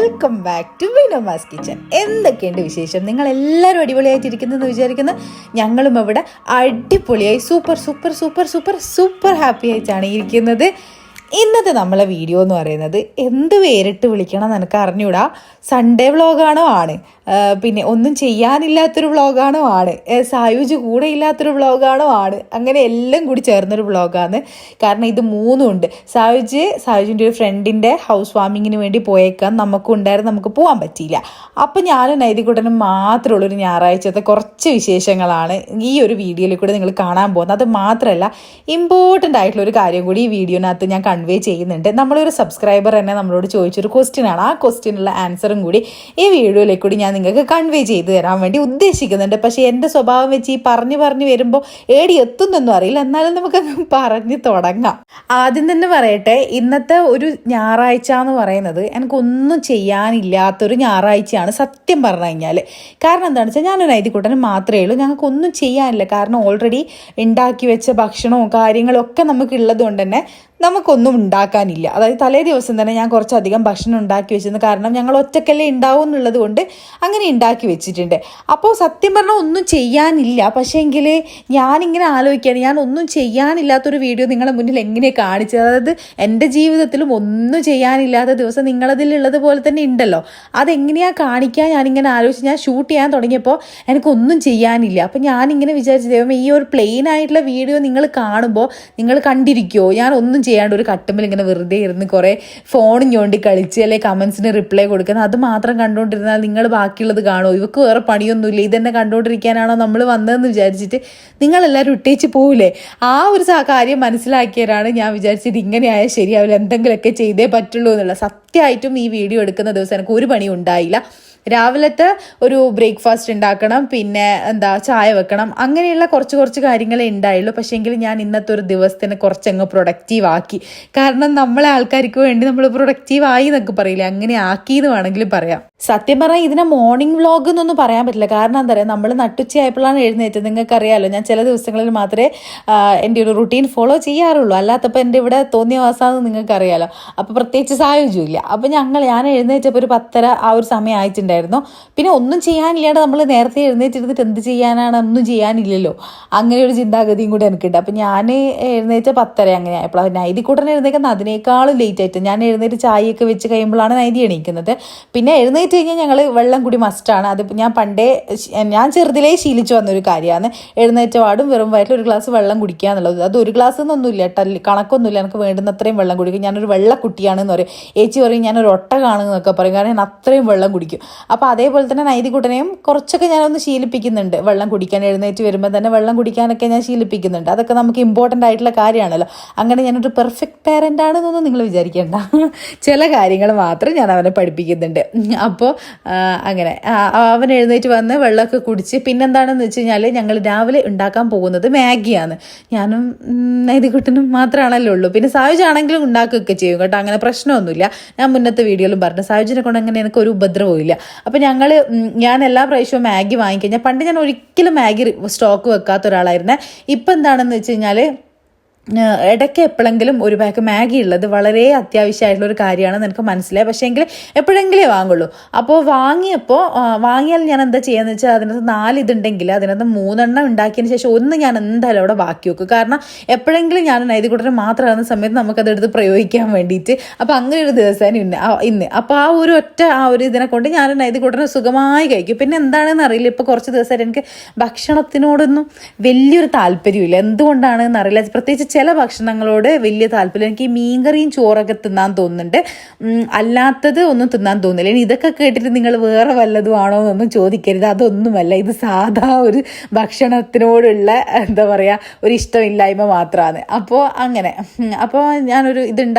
Welcome back to Vinoma's kitchen. എന്തൊക്കെയുണ്ട് വിശേഷം? നിങ്ങൾ എല്ലാവരും അടിപൊളിയായിട്ടിരിക്കുന്നതെന്ന് വിചാരിക്കുന്നു. ഞങ്ങളും ഇവിടെ അടിപൊളിയായി super super super super super happy ആയിട്ടാണ് ഇരിക്കുന്നത്. ഇന്നത്തെ നമ്മളെ വീഡിയോ എന്ന് പറയുന്നത് എന്ത് പേരിട്ട് വിളിക്കണം എന്ന് എനിക്ക് അറിഞ്ഞൂടാ. സൺഡേ വ്ളോഗാണോ ആണ്, പിന്നെ ഒന്നും ചെയ്യാനില്ലാത്തൊരു വ്ളോഗാണോ ആണ്, സായുജ് കൂടെ ഇല്ലാത്തൊരു വ്ളോഗാണോ ആണ്, അങ്ങനെ എല്ലാം കൂടി ചേർന്നൊരു വ്ളോഗാണ്. കാരണം ഇത് മൂന്നും ഉണ്ട്. സായുജിൻ്റെ ഒരു ഫ്രണ്ടിൻ്റെ ഹൗസ് വാമിങ്ങിന് വേണ്ടി പോയേക്കാൻ നമുക്കുണ്ടായിരുന്നു, നമുക്ക് പോകാൻ പറ്റിയില്ല. അപ്പം ഞാനും നൈതികുട്ടനും മാത്രമുള്ളൊരു ഞായറാഴ്ചത്തെ കുറച്ച് വിശേഷങ്ങളാണ് ഈ ഒരു വീഡിയോയിൽ കൂടെ നിങ്ങൾ കാണാൻ പോകുന്നത്. അത് മാത്രമല്ല, ഇമ്പോർട്ടൻ്റ് ആയിട്ടുള്ളൊരു കാര്യം കൂടി ഈ വീഡിയോനകത്ത് ഞാൻ കൺവേ ചെയ്യുന്നുണ്ട്. നമ്മളൊരു സബ്സ്ക്രൈബർ തന്നെ നമ്മളോട് ചോദിച്ചൊരു ക്വസ്റ്റ്യനാണ്. ആ ക്വസ്റ്റ്യനുള്ള ആൻസറും കൂടി ഈ വീഡിയോയിലേക്ക് കൂടി ഞാൻ നിങ്ങൾക്ക് കൺവേ ചെയ്ത് തരാൻ വേണ്ടി ഉദ്ദേശിക്കുന്നുണ്ട്. പക്ഷേ എൻ്റെ സ്വഭാവം വെച്ച് ഈ പറഞ്ഞു വരുമ്പോൾ ഏടി എത്തുന്നൊന്നും അറിയില്ല. എന്നാലും നമുക്കങ്ങ് പറഞ്ഞു തുടങ്ങാം. ആദ്യം തന്നെ പറയട്ടെ, ഇന്നത്തെ ഒരു ഞായറാഴ്ച എന്ന് പറയുന്നത് എനിക്കൊന്നും ചെയ്യാനില്ലാത്തൊരു ഞായറാഴ്ചയാണ് സത്യം പറഞ്ഞു കഴിഞ്ഞാൽ. കാരണം എന്താണെന്ന് വെച്ചാൽ ഞാനൊരു നൈതികുട്ടനും മാത്രമേ ഉള്ളൂ. ഞങ്ങൾക്കൊന്നും ചെയ്യാനില്ല. കാരണം ഓൾറെഡി ഉണ്ടാക്കി വെച്ച ഭക്ഷണവും കാര്യങ്ങളും ഒക്കെ നമുക്ക് ഉള്ളത് കൊണ്ട് തന്നെ നമുക്കൊന്നും ഉണ്ടാക്കാനില്ല. അതായത് തലേ ദിവസം തന്നെ ഞാൻ കുറച്ചധികം ഭക്ഷണം ഉണ്ടാക്കി വെച്ചിരുന്നു. കാരണം ഞങ്ങൾ ഒറ്റക്കല്ലേ ഉണ്ടാവും എന്നുള്ളത് കൊണ്ട് അങ്ങനെ ഉണ്ടാക്കി വെച്ചിട്ടുണ്ട്. അപ്പോൾ സത്യം പറഞ്ഞാൽ ഒന്നും ചെയ്യാനില്ല. പക്ഷേ എങ്കിൽ ഞാനിങ്ങനെ ആലോചിക്കുകയാണ്, ഞാൻ ഒന്നും ചെയ്യാനില്ലാത്തൊരു വീഡിയോ നിങ്ങളുടെ മുന്നിൽ എങ്ങനെ കാണിച്ചത്. അതായത് എൻ്റെ ജീവിതത്തിലും ഒന്നും ചെയ്യാനില്ലാത്ത ദിവസം നിങ്ങളതിലുള്ളത് പോലെ തന്നെ ഉണ്ടല്ലോ, അതെങ്ങനെയാണ് കാണിക്കാൻ ഞാനിങ്ങനെ ആലോചിച്ച് ഞാൻ ഷൂട്ട് ചെയ്യാൻ തുടങ്ങിയപ്പോൾ എനിക്കൊന്നും ചെയ്യാനില്ല. അപ്പോൾ ഞാനിങ്ങനെ വിചാരിച്ചു, ദൈവമേ, ഈ ഒരു പ്ലെയിൻ ആയിട്ടുള്ള വീഡിയോ നിങ്ങൾ കാണുമ്പോൾ നിങ്ങൾ കണ്ടിരിക്കുമോ? ഞാൻ ഒന്നും ചെയ്യാണ്ട് ഒരു കട്ടുമ്പിൽ ഇങ്ങനെ വെറുതെ ഇരുന്ന് കുറേ ഫോണും ഞോണ്ടി കളിച്ച് അല്ലെങ്കിൽ കമൻസിന് റിപ്ലൈ കൊടുക്കുന്നത്, അത് മാത്രം കണ്ടുകൊണ്ടിരുന്നാൽ നിങ്ങൾ ബാക്കിയുള്ളത് കാണുമോ? ഇവർക്ക് വേറെ പണിയൊന്നുമില്ല, ഇതെന്നെ കണ്ടുകൊണ്ടിരിക്കാനാണോ നമ്മൾ വന്നതെന്ന് വിചാരിച്ചിട്ട് നിങ്ങളെല്ലാവരും ഇട്ടേച്ച് പോവില്ലേ? ആ ഒരു കാര്യം മനസ്സിലാക്കിയവരാണ് ഞാൻ വിചാരിച്ചത് ഇങ്ങനെയായാൽ ശരിയാവില്ല, എന്തെങ്കിലുമൊക്കെ ചെയ്തേ പറ്റുള്ളൂ എന്നുള്ള. സത്യമായിട്ടും ഈ വീഡിയോ എടുക്കുന്ന ദിവസം എനിക്ക് ഒരു പണി ഉണ്ടായില്ല. രാവിലത്തെ ഒരു ബ്രേക്ക്ഫാസ്റ്റ് ഉണ്ടാക്കണം, പിന്നെ ചായ വെക്കണം, അങ്ങനെയുള്ള കുറച്ച് കാര്യങ്ങളേ ഉണ്ടായുള്ളൂ. പക്ഷേങ്കിൽ ഞാൻ ഇന്നത്തെ ഒരു ദിവസത്തിന് കുറച്ചങ്ങ് പ്രൊഡക്റ്റീവ് ആക്കി. കാരണം നമ്മളെ ആൾക്കാർക്ക് വേണ്ടി നമ്മൾ പ്രൊഡക്റ്റീവ് ആയി എന്നൊക്കെ പറയില്ലേ, അങ്ങനെ ആക്കി എന്ന് വേണമെങ്കിലും പറയാം. സത്യം പറഞ്ഞാൽ ഇതിനെ മോർണിംഗ് വ്ളോഗ് എന്നൊന്നും പറയാൻ പറ്റില്ല. കാരണം എന്താ പറയുക, നമ്മൾ നട്ടുച്ചയായപ്പോഴാണ് എഴുന്നേറ്റത്. നിങ്ങൾക്കറിയാമല്ലോ, ഞാൻ ചില ദിവസങ്ങളിൽ മാത്രമേ എൻ്റെ ഒരു റുട്ടീൻ ഫോളോ ചെയ്യാറുള്ളൂ. അല്ലാത്തപ്പോൾ എൻ്റെ ഇവിടെ തോന്നിയ വാസാന്ന് നിങ്ങൾക്കറിയാമല്ലോ. അപ്പോൾ പ്രത്യേകിച്ച് സായുജ്യം ഇല്ല. അപ്പോൾ ഞാൻ എഴുന്നേറ്റപ്പോൾ ഒരു 10:30 ആ ഒരു സമയം ആയിട്ടുണ്ടായിരുന്നു. പിന്നെ ഒന്നും ചെയ്യാനില്ലാണ്ട് നമ്മൾ നേരത്തെ എഴുന്നേറ്റിരുന്നിട്ട് എന്ത് ചെയ്യാനാണ്, ഒന്നും ചെയ്യാനില്ലല്ലോ, അങ്ങനെ ഒരു ചിന്താഗതിയും കൂടി എനിക്കുണ്ട്. അപ്പം ഞാൻ എഴുന്നേറ്റ 10:30 അങ്ങനെ ആയപ്പോൾ നൈതികൂട്ടൻ എഴുന്നേക്കുന്നത് അതിനേക്കാളും ലേറ്റ് ആയിട്ട്. ഞാൻ എഴുന്നേറ്റ് ചായയൊക്കെ വെച്ച് കഴിയുമ്പോഴാണ് നൈതി എണീക്കുന്നത്. പിന്നെ എഴുന്നേറ്റ് കഴിഞ്ഞാൽ ഞങ്ങൾ വെള്ളം കൂടി മസ്റ്റാണ്. അത് ഞാൻ ചെറുതിലേ ശീലിച്ചു വന്നൊരു കാര്യമാണ്. എഴുന്നേറ്റ പാടും വെറും വയറ്റിൽ ഒരു ഗ്ലാസ് വെള്ളം കുടിക്കുക എന്നുള്ളത്. അത് ഒരു ഗ്ലാസ് എന്നൊന്നുമില്ല, കണക്കൊന്നുമില്ല, എനിക്ക് വേണ്ടുന്നത്രയും വെള്ളം കുടിക്കും. ഞാനൊരു വെള്ളക്കുട്ടിയാണെന്ന് പറയും. ഏച്ചി പറയും ഞാനൊരു ഒട്ടകാണെന്നൊക്കെ പറയും, കാരണം ഞാൻ അത്രയും വെള്ളം കുടിക്കും. അപ്പോൾ അതേപോലെ തന്നെ നൈതികുട്ടനെയും കുറച്ചൊക്കെ ഞാനൊന്ന് ശീലിപ്പിക്കുന്നുണ്ട്. വെള്ളം കുടിക്കാൻ എഴുന്നേറ്റ് വരുമ്പോൾ തന്നെ വെള്ളം കുടിക്കാനൊക്കെ ഞാൻ ശീലിപ്പിക്കുന്നുണ്ട്. അതൊക്കെ നമുക്ക് ഇമ്പോർട്ടൻ്റ് ആയിട്ടുള്ള കാര്യമാണല്ലോ. അങ്ങനെ ഞാനൊരു പെർഫെക്റ്റ് പാരൻ്റ് ആണെന്നൊന്നും നിങ്ങൾ വിചാരിക്കേണ്ട. ചില കാര്യങ്ങൾ മാത്രം ഞാൻ അവനെ പഠിപ്പിക്കുന്നുണ്ട്. അപ്പോൾ അങ്ങനെ അവൻ എഴുന്നേറ്റ് വന്ന് വെള്ളമൊക്കെ കുടിച്ച്, പിന്നെന്താണെന്ന് വെച്ച് കഴിഞ്ഞാൽ ഞങ്ങൾ രാവിലെ ഉണ്ടാക്കാൻ പോകുന്നത് മാഗിയാണ്. ഞാനും നൈതികുട്ടനും മാത്രമാണല്ലോ ഉള്ളൂ. പിന്നെ സായുജാണെങ്കിലും ഉണ്ടാക്കുകയൊക്കെ ചെയ്യും കേട്ടോ, അങ്ങനെ പ്രശ്നമൊന്നുമില്ല. ഞാൻ മുന്നത്തെ വീഡിയോയിലും പറഞ്ഞു, സായുജിനെ കൊണ്ട് അങ്ങനെ എനിക്കൊരു ഉപദ്രവവും ഇല്ല. അപ്പോൾ ഞാൻ എല്ലാ പ്രാവശ്യവും മാഗി വാങ്ങിക്കഴിഞ്ഞാൽ, പണ്ട് ഞാൻ ഒരിക്കലും മാഗി സ്റ്റോക്ക് വെക്കാത്ത ഒരാളായിരുന്നേ. ഇപ്പം എന്താണെന്ന് വെച്ച് കഴിഞ്ഞാൽ ഇടയ്ക്ക് എപ്പോഴെങ്കിലും ഒരു പാക്ക് മാഗി ഉള്ളത് വളരെ അത്യാവശ്യമായിട്ടുള്ളൊരു കാര്യമാണെന്ന് എനിക്ക് മനസ്സിലായി. പക്ഷേ എങ്കിൽ എപ്പോഴെങ്കിലേ വാങ്ങുള്ളൂ. അപ്പോൾ വാങ്ങിയാൽ ഞാൻ എന്താ ചെയ്യുകയെന്ന് വെച്ചാൽ, അതിനകത്ത് 4 ഇതുണ്ടെങ്കിൽ അതിനകത്ത് 3 എണ്ണം ഉണ്ടാക്കിയതിന് ശേഷം 1 ഞാൻ എന്തായാലും അവിടെ ബാക്കി വെക്കും. കാരണം എപ്പോഴെങ്കിലും ഞാൻ നൈതികുട്ടനെ മാത്രമാകുന്ന സമയത്ത് നമുക്കതെടുത്ത് പ്രയോഗിക്കാൻ വേണ്ടിയിട്ട്. അപ്പോൾ അങ്ങനെ ഒരു ദിവസമാണ് ഇന്ന്. അപ്പോൾ ആ ഒരു ഇതിനെ കൊണ്ട് ഞാൻ നൈതികുട്ടനെ സുഖമായി കഴിക്കും. പിന്നെ എന്താണെന്ന് അറിയില്ല, ഇപ്പോൾ കുറച്ച് ദിവസമായിട്ട് എനിക്ക് ഭക്ഷണത്തിനോടൊന്നും വലിയൊരു താല്പര്യമില്ല. എന്തുകൊണ്ടാണെന്ന് അറിയില്ല. പ്രത്യേകിച്ച് ചില ഭക്ഷണങ്ങളോട് വലിയ താല്പര്യം. എനിക്ക് ഈ മീൻകറിയും ചോറൊക്കെ തിന്നാൻ തോന്നുന്നുണ്ട്, അല്ലാത്തത് ഒന്നും തിന്നാൻ തോന്നില്ല. ഇനി ഇതൊക്കെ കേട്ടിട്ട് നിങ്ങൾ വേറെ വല്ലതും ആണോ എന്നൊന്നും ചോദിക്കരുത്, അതൊന്നുമല്ല. ഇത് സാധാ ഒരു ഭക്ഷണത്തിനോടുള്ള ഒരു ഇഷ്ടമില്ലായ്മ മാത്രമാണ്. അപ്പോൾ ഞാനൊരു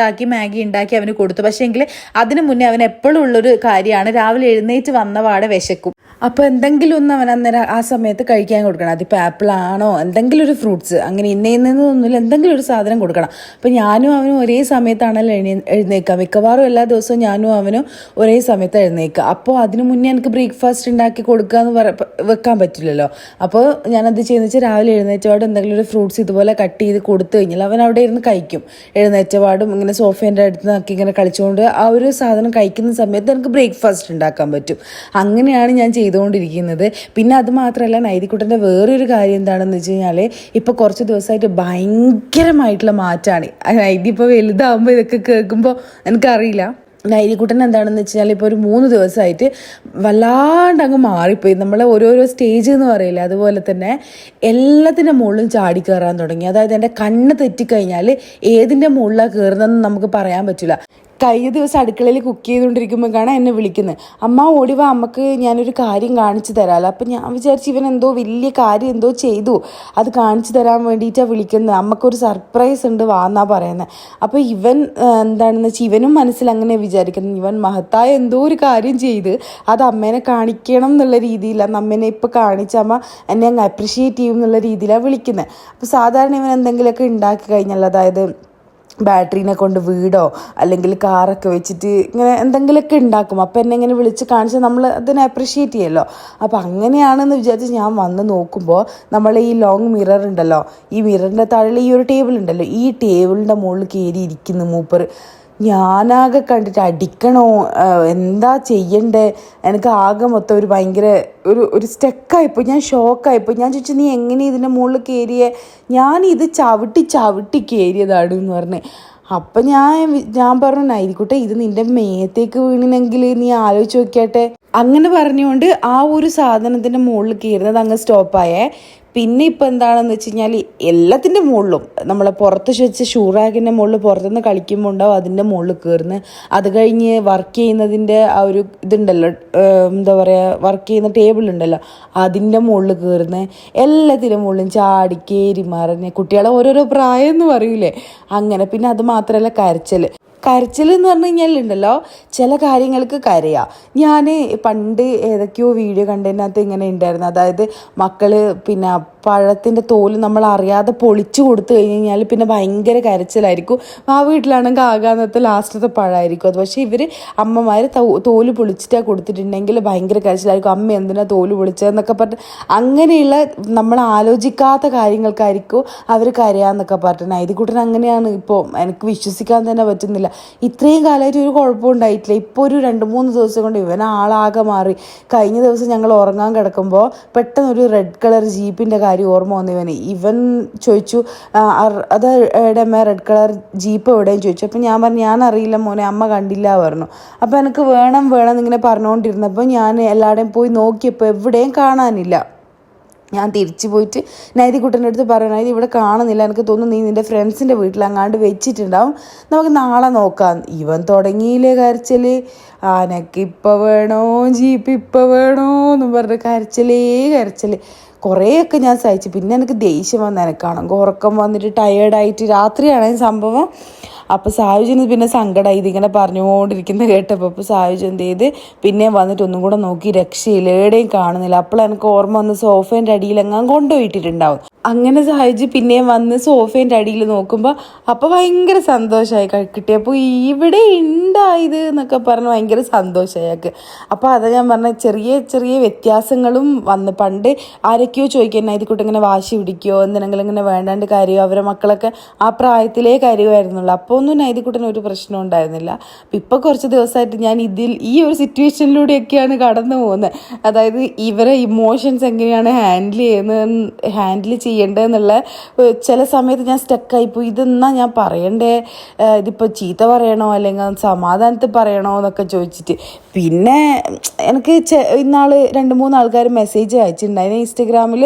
മാഗി ഉണ്ടാക്കി അവന് കൊടുത്തു. പക്ഷേ എങ്കിൽ അതിന് മുന്നേ അവൻ എപ്പോഴും ഉള്ളൊരു കാര്യമാണ്, രാവിലെ എഴുന്നേറ്റ് വന്നപാടെ വിശക്കും. അപ്പോൾ എന്തെങ്കിലും ഒന്ന് അവൻ അന്നേരം ആ സമയത്ത് കഴിക്കാൻ കൊടുക്കണം. അതിപ്പോൾ ആപ്പിളാണോ, എന്തെങ്കിലും ഒരു ഫ്രൂട്ട്സ്, അങ്ങനെ ഇന്നൊന്നുമില്ല, എന്തെങ്കിലും എന്തെങ്കിലും ഒരു സാധനം കൊടുക്കണം. അപ്പം ഞാനും അവനും ഒരേ സമയത്താണല്ലോ എഴുന്നേൽക്കുക. മിക്കവാറും എല്ലാ ദിവസവും ഞാനും അവനും ഒരേ സമയത്ത് എഴുന്നേൽക്കുക. അപ്പോൾ അതിന് മുന്നേ എനിക്ക് ബ്രേക്ക്ഫാസ്റ്റ് ഉണ്ടാക്കി കൊടുക്കുക എന്ന് വെക്കാൻ പറ്റില്ലല്ലോ. അപ്പോൾ ഞാനത് ചെയ്യുന്നത് വെച്ചാൽ രാവിലെ എഴുന്നേറ്റപാട് എന്തെങ്കിലും ഒരു ഫ്രൂട്ട്സ് ഇതുപോലെ കട്ട് ചെയ്ത് കൊടുത്തു കഴിഞ്ഞാൽ അവൻ അവിടെ ഇരുന്ന് കഴിക്കും. എഴുന്നേറ്റപാടും ഇങ്ങനെ സോഫേൻ്റെ അടുത്ത് നോക്കി ഇങ്ങനെ കളിച്ചുകൊണ്ട് ആ ഒരു സാധനം കഴിക്കുന്ന സമയത്ത് എനിക്ക് ബ്രേക്ക്ഫാസ്റ്റ് ഉണ്ടാക്കാൻ പറ്റും. അങ്ങനെയാണ് ഞാൻ ചെയ്തുകൊണ്ടിരിക്കുന്നത്. പിന്നെ അത് മാത്രമല്ല, നൈതിക്കുട്ടൻ്റെ വേറൊരു കാര്യം എന്താണെന്ന് വെച്ച് കഴിഞ്ഞാൽ ഇപ്പോൾ കുറച്ച് ദിവസമായിട്ട് ഭയങ്കരമായിട്ടുള്ള മാറ്റമാണ്. നൈതി ഇപ്പോൾ വലുതാകുമ്പോൾ ഇതൊക്കെ കേൾക്കുമ്പോൾ എനിക്കറിയില്ല. നൈതിക്കുട്ടൻ എന്താണെന്ന് വെച്ച് കഴിഞ്ഞാൽ ഇപ്പോൾ ഒരു 3 ദിവസമായിട്ട് വല്ലാണ്ട് അങ്ങ് മാറിപ്പോയി. നമ്മളെ ഓരോരോ സ്റ്റേജ് എന്ന് പറയില്ല, അതുപോലെ തന്നെ എല്ലാത്തിൻ്റെ മുകളിലും ചാടി കയറാൻ തുടങ്ങി. അതായത് എൻ്റെ കണ്ണ് തെറ്റിക്കഴിഞ്ഞാൽ ഏതിൻ്റെ മുകളിലാണ് കയറുന്നതെന്ന് നമുക്ക് പറയാൻ പറ്റില്ല. കഴിഞ്ഞ ദിവസം അടുക്കളയിൽ കുക്ക് ചെയ്തുകൊണ്ടിരിക്കുമ്പോൾ കാണാൻ എന്നെ വിളിക്കുന്നത്, അമ്മ ഓടിവാ, അമ്മക്ക് ഞാനൊരു കാര്യം കാണിച്ചു തരാമല്ലോ. അപ്പം ഞാൻ വിചാരിച്ചു ഇവൻ എന്തോ വലിയ കാര്യം എന്തോ ചെയ്തു, അത് കാണിച്ചു തരാൻ വേണ്ടിയിട്ടാണ് വിളിക്കുന്നത്, അമ്മക്കൊരു സർപ്രൈസ് ഉണ്ട് വാന്നാ പറയുന്നത്. അപ്പോൾ ഇവൻ എന്താണെന്ന് വെച്ചാൽ ഇവനും മനസ്സിൽ അങ്ങനെ വിചാരിക്കുന്നു, ഇവൻ മഹത്തായ എന്തോ ഒരു കാര്യം ചെയ്ത് അത് അമ്മേനെ കാണിക്കണം എന്നുള്ള രീതിയിലാണ്. അമ്മേനെ ഇപ്പോൾ കാണിച്ച അമ്മ എന്നെ അങ്ങ് അപ്രിഷ്യേറ്റ് ചെയ്യും എന്നുള്ള രീതിയിലാണ് വിളിക്കുന്നത്. അപ്പോൾ സാധാരണ ഇവൻ എന്തെങ്കിലുമൊക്കെ ഉണ്ടാക്കി കഴിഞ്ഞാൽ, അതായത് ബാറ്ററീനെ കൊണ്ട് വീടോ അല്ലെങ്കിൽ കാറൊക്കെ വെച്ചിട്ട് ഇങ്ങനെ എന്തെങ്കിലുമൊക്കെ ഉണ്ടാക്കും. അപ്പോൾ എന്നെ ഇങ്ങനെ വിളിച്ച് കാണിച്ചാൽ നമ്മൾ അതിനെ അപ്രിഷ്യേറ്റ് ചെയ്യുമല്ലോ. അപ്പോൾ അങ്ങനെയാണെന്ന് വിചാരിച്ച് ഞാൻ വന്ന് നോക്കുമ്പോൾ നമ്മൾ ഈ ലോങ് മിറർ ഉണ്ടല്ലോ, ഈ മിററിൻ്റെ താഴെ ഈ ഒരു ടേബിൾ ഉണ്ടല്ലോ, ഈ ടേബിളിൻ്റെ മുകളിൽ കയറി ഇരിക്കുന്നു മൂപ്പർ. ഞാനാകെ കണ്ടിട്ട് അടിക്കണോ എന്താ ചെയ്യണ്ടേ, എനിക്ക് ആകെ മൊത്തം ഒരു ഭയങ്കര ഒരു സ്റ്റക്കായിപ്പോയി. ഞാൻ ഷോക്കായിപ്പോയി. ഞാൻ ചോദിച്ചു, നീ എങ്ങനെ ഇതിൻ്റെ മുകളിൽ കയറിയേ? ഞാനിത് ചവിട്ടി കയറിയതാണ് എന്ന് പറഞ്ഞ്. അപ്പം ഞാൻ പറഞ്ഞു, നൈതിക്കുട്ടെ ഇത് നിൻ്റെ മേത്തേക്ക് വീണിനെങ്കിൽ നീ ആലോചിച്ച് നോക്കിയാട്ടെ. അങ്ങനെ പറഞ്ഞുകൊണ്ട് ആ ഒരു സാധനത്തിൻ്റെ മുകളിൽ കയറുന്നത് അങ്ങ് സ്റ്റോപ്പായേ. പിന്നെ ഇപ്പം എന്താണെന്ന് വെച്ച് കഴിഞ്ഞാൽ എല്ലാത്തിൻ്റെ മുകളിലും, നമ്മളെ പുറത്ത് വെച്ച ഷൂറാഗിൻ്റെ മുകളിൽ പുറത്തുനിന്ന് കളിക്കുമ്പോൾ ഉണ്ടാവും അതിൻ്റെ മുകളിൽ കയറുന്നത്. അത് കഴിഞ്ഞ് വർക്ക് ചെയ്യുന്നതിൻ്റെ ആ ഒരു ഇതുണ്ടല്ലോ, എന്താ പറയുക, വർക്ക് ചെയ്യുന്ന ടേബിൾ ഉണ്ടല്ലോ, അതിൻ്റെ മുകളിൽ കയറുന്നത്. എല്ലാത്തിൻ്റെ മുകളിലും ചാടി കയറി മറിഞ്ഞ്, കുട്ടികളെ ഓരോരോ പ്രായം എന്ന് പറയൂലേ അങ്ങനെ. പിന്നെ അത് മാത്രമല്ല കരച്ചിൽ എന്ന് പറഞ്ഞു കഴിഞ്ഞാലുണ്ടല്ലോ, ചില കാര്യങ്ങൾക്ക് കരയാം. ഞാൻ പണ്ട് ഏതൊക്കെയോ വീഡിയോ കണ്ടതിനകത്ത് ഇങ്ങനെ ഉണ്ടായിരുന്നു, അതായത് മക്കൾ പിന്നെ പഴത്തിൻ്റെ തോല് നമ്മൾ അറിയാതെ പൊളിച്ചു കൊടുത്തു കഴിഞ്ഞാൽ പിന്നെ ഭയങ്കര കരച്ചിലായിരിക്കും. ആ വീട്ടിലാണെങ്കിൽ ആകാന്നത്തെ ലാസ്റ്റത്തെ പഴമായിരിക്കും അത്. പക്ഷേ ഇവർ അമ്മമാർ തോല് പൊളിച്ചിട്ടാണ് കൊടുത്തിട്ടുണ്ടെങ്കിൽ ഭയങ്കര കരച്ചിലായിരിക്കും. അമ്മ എന്തിനാ തോല് പൊളിച്ചതെന്നൊക്കെ പറഞ്ഞിട്ട് അങ്ങനെയുള്ള നമ്മൾ ആലോചിക്കാത്ത കാര്യങ്ങൾക്കായിരിക്കും അവർ കരയാന്നൊക്കെ പറഞ്ഞിട്ട്. നൈതിക്കുട്ടൻ അങ്ങനെയാണ്. ഇപ്പോൾ എനിക്ക് വിശ്വസിക്കാൻ തന്നെ പറ്റുന്നില്ല. ഇത്രയും കാലമായിട്ട് ഒരു കുഴപ്പം ഉണ്ടായിട്ടില്ല. ഇപ്പോൾ ഒരു 2-3 ദിവസം കൊണ്ട് ഇവൻ ആളാകെ മാറി. കഴിഞ്ഞ ദിവസം ഞങ്ങൾ ഉറങ്ങാൻ കിടക്കുമ്പോൾ പെട്ടെന്ന് ഒരു റെഡ് കളർ ജീപ്പിൻ്റെ കാര്യം ഓർമ്മ വന്നു. ഇവൻ ചോദിച്ചു, അത് എവിടെയമ്മ റെഡ് കളർ ജീപ്പ് എവിടെയും ചോദിച്ചു. അപ്പം ഞാൻ പറഞ്ഞു, ഞാൻ അറിയില്ല മോനെ, അമ്മ കണ്ടില്ല പറഞ്ഞു. അപ്പോൾ എനിക്ക് വേണം എന്നിങ്ങനെ പറഞ്ഞുകൊണ്ടിരുന്നപ്പോൾ ഞാൻ എല്ലാവരുടെയും പോയി നോക്കിയപ്പോൾ എവിടെയും കാണാനില്ല. ഞാൻ തിരിച്ചു പോയിട്ട് നൈതിക്കുട്ടൻ്റെ അടുത്ത് പറഞ്ഞു, നൈതി ഇവിടെ കാണുന്നില്ല, എനിക്ക് തോന്നുന്നു നീ നിൻ്റെ ഫ്രണ്ട്സിൻ്റെ വീട്ടിൽ അങ്ങാണ്ട് വെച്ചിട്ടുണ്ടാവും, നമുക്ക് നാളെ നോക്കാം. ഇവൻ തുടങ്ങിയില്ലേ കരച്ചിൽ, ആനക്കിപ്പോൾ വേണോ ജീപ്പ് ഇപ്പോൾ വേണോ എന്നും പറഞ്ഞ് കരച്ചിൽ. കുറേയൊക്കെ ഞാൻ സഹിച്ചു. പിന്നെ എനിക്ക് ദേഷ്യം വന്ന് എനക്കാണെങ്കിൽ ഉറക്കം വന്നിട്ട് ടയേർഡായിട്ട് രാത്രിയാണ് സംഭവം. അപ്പോൾ സായുജന് പിന്നെ സങ്കടമായി ഇതിങ്ങനെ പറഞ്ഞുകൊണ്ടിരിക്കുന്ന കേട്ടപ്പോൾ. അപ്പോൾ സായുജ് എന്ത് ചെയ്ത് പിന്നെ വന്നിട്ട് ഒന്നും കൂടെ നോക്കി, രക്ഷയില്ല, എവിടെയും കാണുന്നില്ല. അപ്പോൾ എനിക്ക് ഓർമ്മ വന്ന് സോഫേൻ്റെ അടിയിലെങ്ങാൻ കൊണ്ടുപോയിട്ടിട്ടുണ്ടാവും. അങ്ങനെ സായുജ് പിന്നെയും വന്ന് സോഫേൻ്റെ അടിയിൽ നോക്കുമ്പോൾ അപ്പോൾ ഭയങ്കര സന്തോഷമായി കിട്ടിയപ്പോൾ, ഇവിടെ ഉണ്ടായത് എന്നൊക്കെ പറഞ്ഞ് ഭയങ്കര സന്തോഷമായി അയാൾക്ക്. അപ്പോൾ അതാ ഞാൻ പറഞ്ഞ ചെറിയ വ്യത്യാസങ്ങളും വന്ന്. പണ്ട് ആരൊക്കെയോ ചോദിക്കാൻ നൈതിക്കുട്ടി ഇങ്ങനെ വാശി പിടിക്കുകയോ എന്തിനെങ്കിലും ഇങ്ങനെ വേണ്ടാണ്ട് കാര്യമോ, അവരെ മക്കളൊക്കെ ആ പ്രായത്തിലേ കാര്യമായിരുന്നുള്ളൂ. അപ്പോൾ ഒന്നും നൈതിക്കുട്ടന് ഒരു പ്രശ്നം ഉണ്ടായിരുന്നില്ല. അപ്പം ഇപ്പോൾ കുറച്ച് ദിവസമായിട്ട് ഞാൻ ഈ ഒരു സിറ്റുവേഷനിലൂടെയൊക്കെയാണ് കടന്നു പോകുന്നത്. അതായത് ഇവരെ ഇമോഷൻസ് എങ്ങനെയാണ് ഹാൻഡിൽ ചെയ്യേണ്ടതെന്നുള്ള ചില സമയത്ത് ഞാൻ സ്റ്റക്കായിപ്പോയി. ഇതെന്നാ ഞാൻ പറയണ്ടേ, ഇതിപ്പോൾ ചീത്ത പറയണോ അല്ലെങ്കിൽ സമാധാനത്തിൽ പറയണോ എന്നൊക്കെ ചോദിച്ചിട്ട്. പിന്നെ എനിക്ക് ഇന്നാൾ 2-3 ആൾക്കാർ മെസ്സേജ് അയച്ചിട്ടുണ്ടായിരുന്നു ഇൻസ്റ്റഗ്രാമിൽ.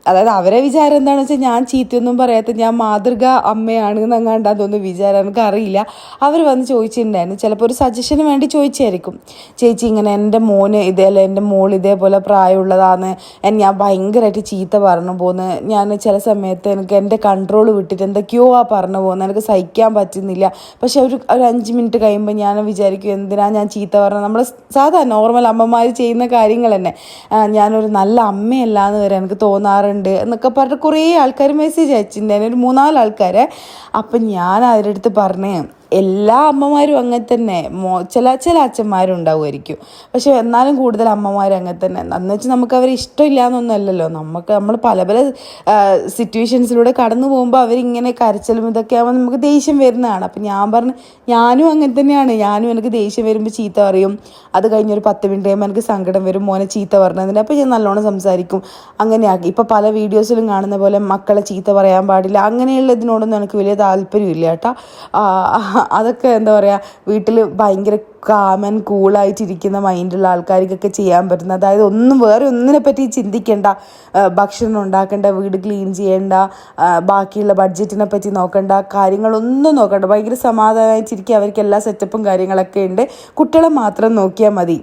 അതായത് അവരെ വിചാരം എന്താണെന്ന് വെച്ചാൽ ഞാൻ ചീത്തയൊന്നും പറയാത്ത, ഞാൻ മാതൃക അമ്മയാണ് എന്നങ്ങാണ്ടാ തോന്നുന്നു വിചാരം. നമുക്കറിയില്ല. അവർ വന്ന് ചോദിച്ചിട്ടുണ്ടായിരുന്നു, ചിലപ്പോൾ ഒരു സജഷന് വേണ്ടി ചോദിച്ചായിരിക്കും, ചേച്ചി ഇങ്ങനെ എൻ്റെ മോന് ഇതേപോലെ എൻ്റെ മോൾ ഇതേപോലെ പ്രായമുള്ളതാണ്, ഞാൻ ഭയങ്കരമായിട്ട് ചീത്ത പറഞ്ഞു പോകുന്നു, ഞാൻ ചില സമയത്ത് എനിക്ക് എൻ്റെ കൺട്രോൾ വിട്ടിട്ട് എന്തൊക്കെയോ പറഞ്ഞു പോകുന്നത്, എനിക്ക് സഹിക്കാൻ പറ്റുന്നില്ല. പക്ഷെ ഒരു 5 മിനിറ്റ് കഴിയുമ്പോൾ ഞാൻ വിചാരിക്കും എന്തിനാ ഞാൻ ചീത്ത പറഞ്ഞത്, നമ്മൾ സാധാ നോർമൽ അമ്മമാർ ചെയ്യുന്ന കാര്യങ്ങൾ തന്നെ, ഞാനൊരു നല്ല അമ്മയല്ല എന്ന് വരെ എനിക്ക് തോന്നാറുണ്ട് എന്നൊക്കെ പറഞ്ഞിട്ട് കുറേ ആൾക്കാർ മെസ്സേജ് അയച്ചിട്ടുണ്ടായിരുന്നു, ഒരു 3-4 ആൾക്കാർ. അപ്പം ഞാൻ അവരുടെ അടുത്ത് പറഞ്ഞ് എല്ലാ അമ്മമാരും അങ്ങനെ തന്നെ, ചില അച്ഛന്മാരും ഉണ്ടാവുമായിരിക്കും, പക്ഷെ എന്നാലും കൂടുതൽ അമ്മമാരും അങ്ങനെ തന്നെ. എന്ന് വെച്ചാൽ നമുക്ക് അവരെ ഇഷ്ടമില്ല എന്നൊന്നുമല്ലല്ലോ, നമ്മൾ പല പല സിറ്റുവേഷൻസിലൂടെ കടന്നു പോകുമ്പോൾ അവരിങ്ങനെ കരച്ചിലും ഇതൊക്കെ ആകുമ്പോൾ നമുക്ക് ദേഷ്യം വരുന്നതാണ്. അപ്പം ഞാൻ പറഞ്ഞു ഞാനും അങ്ങനെ തന്നെയാണ്, എനിക്ക് ദേഷ്യം വരുമ്പോൾ ചീത്ത പറയും, അത് കഴിഞ്ഞൊരു 10 മിനിറ്റ് കഴിയുമ്പോൾ എനിക്ക് സങ്കടം വരും മോനെ ചീത്ത പറഞ്ഞതിന്, അപ്പോൾ ഞാൻ നല്ലോണം സംസാരിക്കും. അങ്ങനെയാക്കി ഇപ്പോൾ പല വീഡിയോസിലും കാണുന്ന പോലെ മക്കളെ ചീത്ത പറയാൻ പാടില്ല അങ്ങനെയുള്ള ഇതിനോടൊന്നും എനിക്ക് വലിയ താല്പര്യമില്ല കേട്ടോ. അതൊക്കെ എന്താ പറയുക, വീട്ടിൽ ഭയങ്കര കാമൻ കൂളായിട്ടിരിക്കുന്ന മൈൻഡുള്ള ആൾക്കാർക്കൊക്കെ ചെയ്യാൻ പറ്റുന്ന, അതായത് വേറെ ഒന്നിനെ പറ്റി ചിന്തിക്കേണ്ട, ഭക്ഷണം ഉണ്ടാക്കേണ്ട, വീട് ക്ലീൻ ചെയ്യേണ്ട, ബാക്കിയുള്ള ബഡ്ജറ്റിനെ പറ്റി നോക്കേണ്ട, കാര്യങ്ങളൊന്നും നോക്കണ്ട, ഭയങ്കര സമാധാനമായിട്ടിരിക്കുക, അവർക്ക് എല്ലാ സെറ്റപ്പും കാര്യങ്ങളൊക്കെ ഉണ്ട്, കുട്ടികളെ മാത്രം നോക്കിയാൽ മതി.